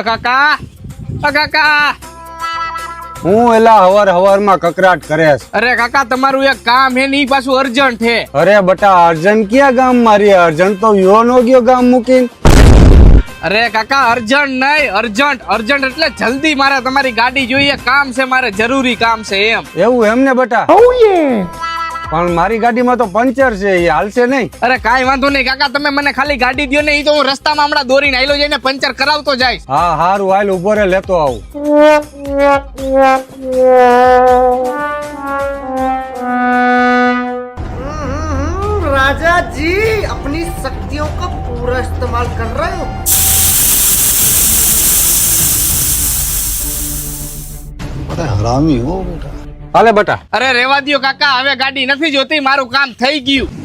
કાકા કાકા હું એલા હવાર માં કકરાટ કરે છે. અરે કાકા તમારું એક કામ હે ને ઈ પાછું અર્જન્ટ હે. અરે બટા અર્જન્ટ ક્યાં ગામ મારી અર્જન્ટ તો યો નો ગયો ગામ મૂકીને. અરે કાકા અર્જન્ટ નહીં, અર્જન્ટ એટલે જલ્દી મારે તમારી ગાડી જોઈએ, કામ છે મારે, જરૂરી કામ છે એમ. એવું એમ ને બટા? પણ મારી ગાડીમાં તો પંચર છે, એ હાલશે નહીં. અરે કાંઈ વાંધો નહીં કાકા, તમે મને ખાલી ગાડી દ્યો ને, ઈ તો હું રસ્તામાં હમણાં દોરીને આયલો જઈને પંચર કરાવતો જઈશ. હા હારું હાલ ઉભો રે લેતો આવું. राजा जी अपनी शक्तियों का पूरा इस्तेमाल कर रहे हो. બટા હરામી હો બેટા. હાલે બટા. અરે રેવા દ્યો કાકા, હવે ગાડી નથી જોતી, મારું કામ થઈ ગયું.